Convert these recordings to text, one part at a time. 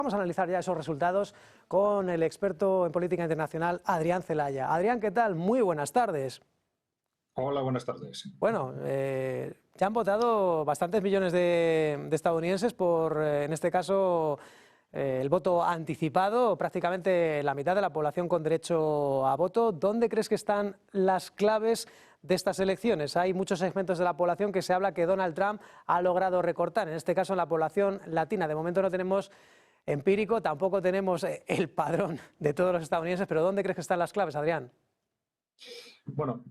Vamos a analizar ya esos resultados con el experto en política internacional, Adrián Celaya. Adrián, ¿qué tal? Muy buenas tardes. Hola, buenas tardes. Bueno, ya han votado bastantes millones de estadounidenses por, en este caso, el voto anticipado, prácticamente la mitad de la población con derecho a voto. ¿Dónde crees que están las claves de estas elecciones? Hay muchos segmentos de la población que se habla que Donald Trump ha logrado recortar, en este caso en la población latina. De momento no tenemos empírico, tampoco tenemos el padrón de todos los estadounidenses, pero ¿dónde crees que están las claves, Adrián? Bueno,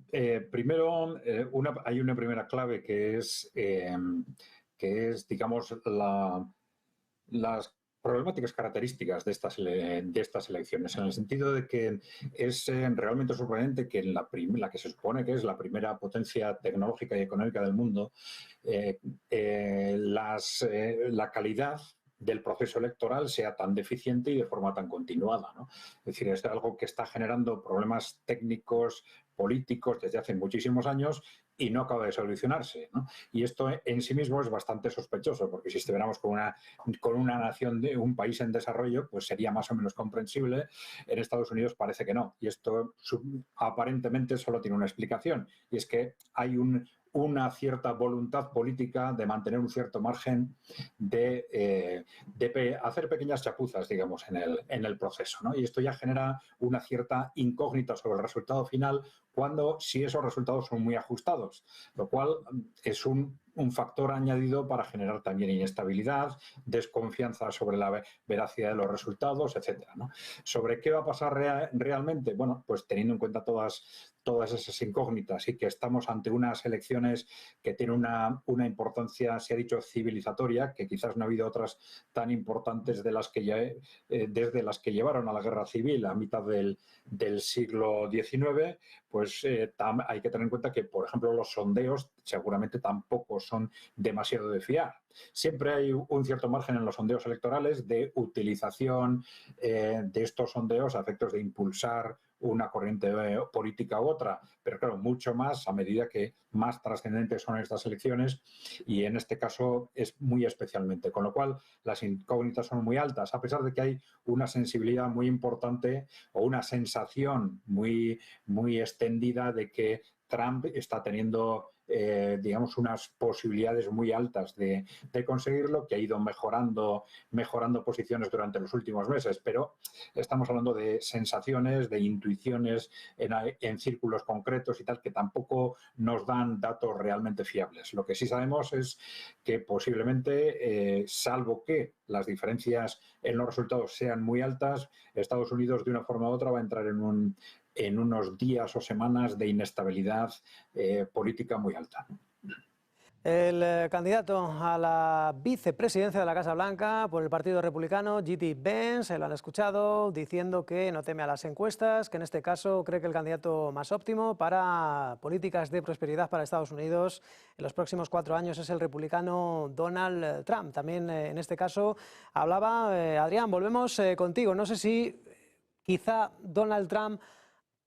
primero hay una primera clave que es digamos, las problemáticas características de estas elecciones, en el sentido de que es realmente sorprendente que en la que se supone que es la primera potencia tecnológica y económica del mundo, la calidad del proceso electoral sea tan deficiente y de forma tan continuada, ¿no? Es decir, es algo que está generando problemas técnicos, políticos desde hace muchísimos años y no acaba de solucionarse, ¿no? Y esto en sí mismo es bastante sospechoso, porque si estuviéramos con una nación, de un país en desarrollo, pues sería más o menos comprensible. En Estados Unidos parece que no. Y esto aparentemente solo tiene una explicación, y es que hay una cierta voluntad política de mantener un cierto margen de hacer pequeñas chapuzas, digamos, en el proceso, ¿no? Y esto ya genera una cierta incógnita sobre el resultado final si esos resultados son muy ajustados, lo cual es un factor añadido para generar también inestabilidad, desconfianza sobre la veracidad de los resultados, etcétera, ¿no? ¿Sobre qué va a pasar realmente? Bueno, pues teniendo en cuenta todas esas incógnitas y que estamos ante unas elecciones que tienen una importancia, se ha dicho, civilizatoria, que quizás no ha habido otras tan importantes desde las que llevaron a la guerra civil a mitad del siglo XIX, pues hay que tener en cuenta que, por ejemplo, los sondeos seguramente tampoco son demasiado de fiar. Siempre hay un cierto margen en los sondeos electorales de utilización de estos sondeos a efectos de impulsar una corriente política u otra, pero claro, mucho más a medida que más trascendentes son estas elecciones, y en este caso es muy especialmente, con lo cual las incógnitas son muy altas, a pesar de que hay una sensibilidad muy importante o una sensación muy, muy extendida de que Trump está teniendo, digamos, unas posibilidades muy altas de conseguirlo, que ha ido mejorando posiciones durante los últimos meses, pero estamos hablando de sensaciones, de intuiciones en círculos concretos y tal, que tampoco nos dan datos realmente fiables. Lo que sí sabemos es que posiblemente, salvo que las diferencias en los resultados sean muy altas, Estados Unidos de una forma u otra va a entrar en unos días o semanas de inestabilidad política muy alta. El candidato a la vicepresidencia de la Casa Blanca por el Partido Republicano, J.D. Vance, lo han escuchado diciendo que no teme a las encuestas, que en este caso cree que el candidato más óptimo para políticas de prosperidad para Estados Unidos en los próximos 4 años es el republicano Donald Trump. También en este caso hablaba, Adrián, volvemos contigo. No sé si quizá Donald Trump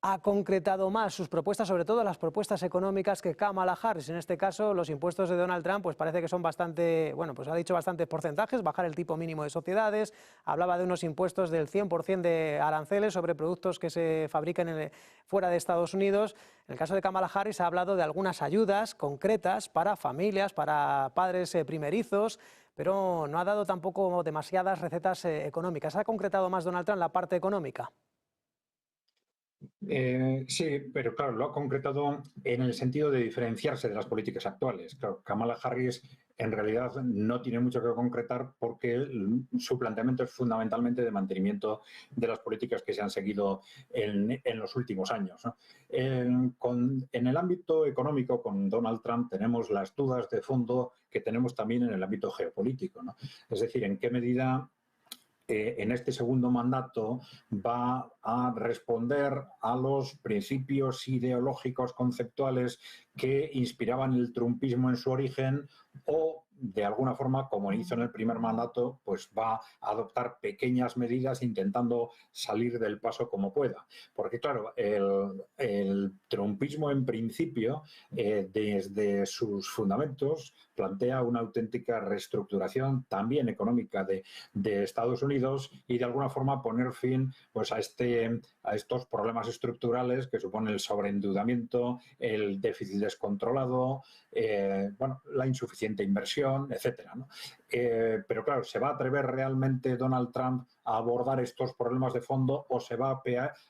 ha concretado más sus propuestas, sobre todo las propuestas económicas, que Kamala Harris. En este caso, los impuestos de Donald Trump pues parece que son bastante, bueno, pues ha dicho bastantes porcentajes, bajar el tipo mínimo de sociedades, hablaba de unos impuestos del 100% de aranceles sobre productos que se fabrican fuera de Estados Unidos. En el caso de Kamala Harris ha hablado de algunas ayudas concretas para familias, para padres primerizos, pero no ha dado tampoco demasiadas recetas económicas. ¿Ha concretado más Donald Trump la parte económica? Sí, pero claro, lo ha concretado en el sentido de diferenciarse de las políticas actuales. Claro, Kamala Harris en realidad no tiene mucho que concretar porque su planteamiento es fundamentalmente de mantenimiento de las políticas que se han seguido en los últimos años, ¿no? En el ámbito económico, con Donald Trump tenemos las dudas de fondo que tenemos también en el ámbito geopolítico, ¿no? Es decir, en qué medida en este segundo mandato va a responder a los principios ideológicos conceptuales que inspiraban el trumpismo en su origen, o de alguna forma, como hizo en el primer mandato, pues va a adoptar pequeñas medidas intentando salir del paso como pueda. Porque claro, el trumpismo en principio, desde sus fundamentos, plantea una auténtica reestructuración también económica de Estados Unidos y de alguna forma poner fin pues, a estos problemas estructurales que suponen el sobreendeudamiento, el déficit descontrolado, bueno, la insuficiente inversión, etcétera, ¿no? Pero claro, ¿se va a atrever realmente Donald Trump a abordar estos problemas de fondo o se va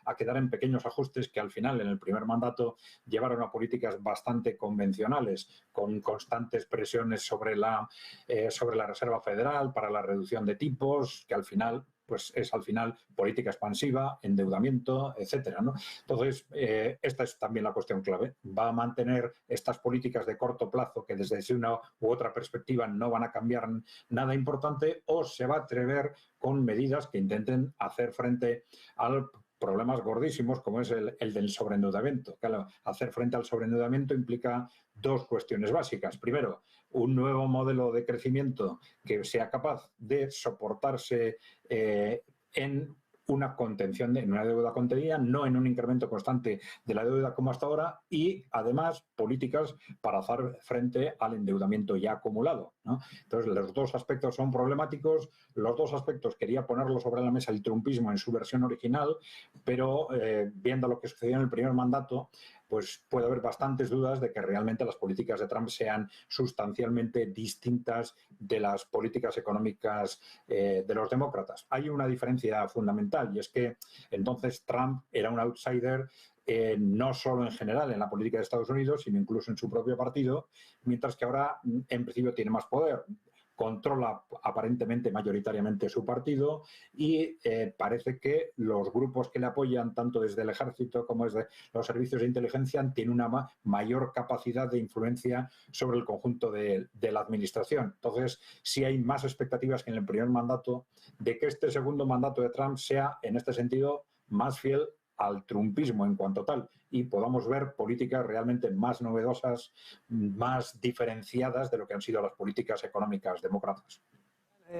a quedar en pequeños ajustes que al final en el primer mandato llevaron a políticas bastante convencionales, con constantes presiones sobre la Reserva Federal para la reducción de tipos, que al final pues es al final política expansiva, endeudamiento, etcétera, ¿no? Entonces, esta es también la cuestión clave. ¿Va a mantener estas políticas de corto plazo que desde una u otra perspectiva no van a cambiar nada importante, o se va a atrever con medidas que intenten hacer frente al problemas gordísimos como es el del sobreendeudamiento? Claro, hacer frente al sobreendeudamiento implica dos cuestiones básicas. Primero, un nuevo modelo de crecimiento que sea capaz de soportarse en una contención, en una deuda contenida, no en un incremento constante de la deuda como hasta ahora, y además políticas para hacer frente al endeudamiento ya acumulado, ¿no? Entonces, los dos aspectos son problemáticos, los dos aspectos quería ponerlo sobre la mesa el trumpismo en su versión original, pero viendo lo que sucedió en el primer mandato, pues puede haber bastantes dudas de que realmente las políticas de Trump sean sustancialmente distintas de las políticas económicas de los demócratas. Hay una diferencia fundamental y es que entonces Trump era un outsider no solo en general en la política de Estados Unidos, sino incluso en su propio partido, mientras que ahora en principio tiene más poder. Controla aparentemente mayoritariamente su partido y parece que los grupos que le apoyan, tanto desde el ejército como desde los servicios de inteligencia, tienen una mayor capacidad de influencia sobre el conjunto de la administración. Entonces, sí hay más expectativas que en el primer mandato de que este segundo mandato de Trump sea, en este sentido, más fiel al trumpismo en cuanto tal y podamos ver políticas realmente más novedosas, más diferenciadas de lo que han sido las políticas económicas demócratas.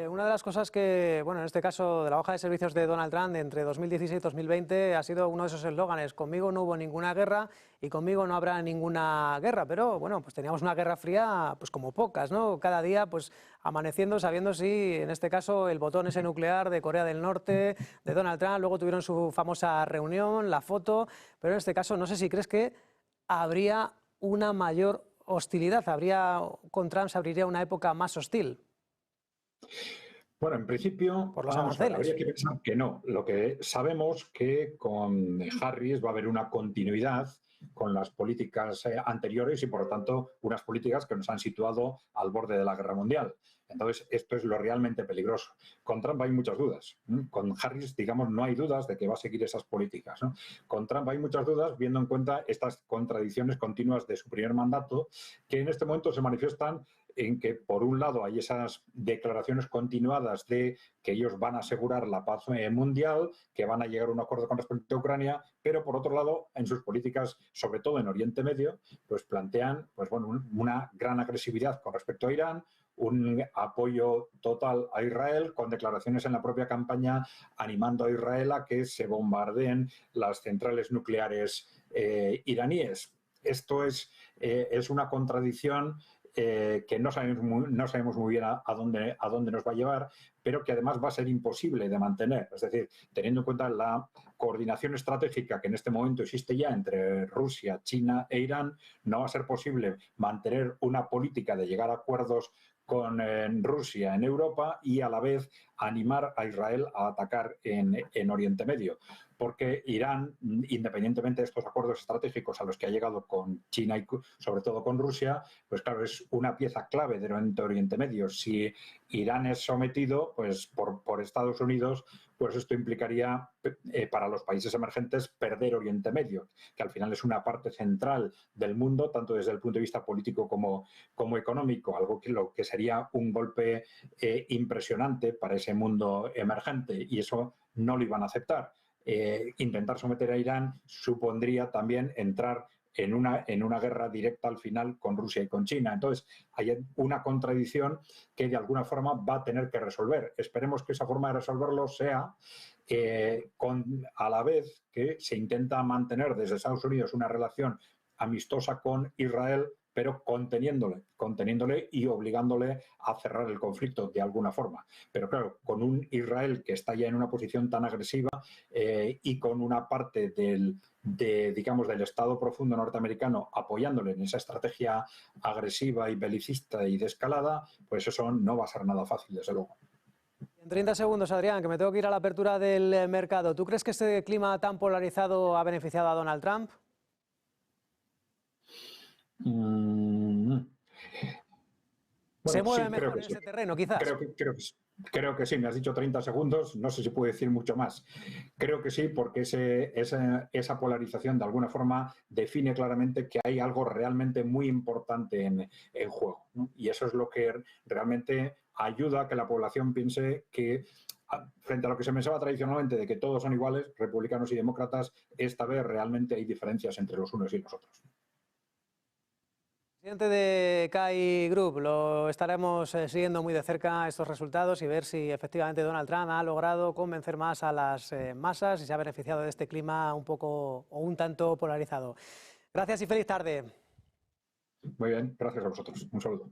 Una de las cosas que, bueno, en este caso de la hoja de servicios de Donald Trump de entre 2016 y 2020 ha sido uno de esos eslóganes: conmigo no hubo ninguna guerra y conmigo no habrá ninguna guerra. Pero bueno, pues teníamos una guerra fría pues como pocas, ¿no? Cada día pues amaneciendo sabiendo si en este caso el botón ese nuclear de Corea del Norte, de Donald Trump, luego tuvieron su famosa reunión, la foto, pero en este caso no sé si crees que habría una mayor hostilidad, con Trump se abriría una época más hostil. Bueno, en principio, Por los vamos a ver, habría aranceles. que pensar que no. Lo que sabemos que con Harris va a haber una continuidad con las políticas anteriores y, por lo tanto, unas políticas que nos han situado al borde de la guerra mundial. Entonces, esto es lo realmente peligroso. Con Trump hay muchas dudas. Con Harris, digamos, no hay dudas de que va a seguir esas políticas, ¿no? Con Trump hay muchas dudas, viendo en cuenta estas contradicciones continuas de su primer mandato, que en este momento se manifiestan en que, por un lado, hay esas declaraciones continuadas de que ellos van a asegurar la paz mundial, que van a llegar a un acuerdo con respecto a Ucrania, pero, por otro lado, en sus políticas, sobre todo en Oriente Medio, pues plantean pues, bueno, una gran agresividad con respecto a Irán, un apoyo total a Israel, con declaraciones en la propia campaña animando a Israel a que se bombardeen las centrales nucleares iraníes. Esto es una contradicción que no sabemos muy bien a dónde nos va a llevar, pero que además va a ser imposible de mantener. Es decir, teniendo en cuenta la coordinación estratégica que en este momento existe ya entre Rusia, China e Irán, no va a ser posible mantener una política de llegar a acuerdos con Rusia en Europa y a la vez animar a Israel a atacar en Oriente Medio. Porque Irán, independientemente de estos acuerdos estratégicos a los que ha llegado con China y sobre todo con Rusia, pues claro, es una pieza clave de Oriente Medio. Si Irán es sometido pues por Estados Unidos, pues esto implicaría para los países emergentes perder Oriente Medio, que al final es una parte central del mundo, tanto desde el punto de vista político como económico, algo que sería un golpe impresionante para ese mundo emergente, y eso no lo iban a aceptar. intentar someter a Irán supondría también entrar en una guerra directa al final con Rusia y con China. Entonces, hay una contradicción que de alguna forma va a tener que resolver. Esperemos que esa forma de resolverlo sea a la vez que se intenta mantener desde Estados Unidos una relación amistosa con Israel, pero conteniéndole y obligándole a cerrar el conflicto de alguna forma. Pero claro, con un Israel que está ya en una posición tan agresiva y con una parte del Estado profundo norteamericano apoyándole en esa estrategia agresiva y belicista y de escalada, pues eso no va a ser nada fácil, desde luego. En 30 segundos, Adrián, que me tengo que ir a la apertura del mercado. ¿Tú crees que este clima tan polarizado ha beneficiado a Donald Trump? Bueno, ¿Se mueve sí, mejor en ese terreno, quizás? Creo que sí, me has dicho 30 segundos, no sé si puedo decir mucho más. Creo que sí, porque esa polarización de alguna forma define claramente que hay algo realmente muy importante en juego, ¿no? Y eso es lo que realmente ayuda a que la población piense que, frente a lo que se pensaba tradicionalmente de que todos son iguales, republicanos y demócratas, esta vez realmente hay diferencias entre los unos y los otros. Presidente de CAI Group, lo estaremos siguiendo muy de cerca estos resultados y ver si efectivamente Donald Trump ha logrado convencer más a las masas y se ha beneficiado de este clima un poco o un tanto polarizado. Gracias y feliz tarde. Muy bien, gracias a vosotros. Un saludo.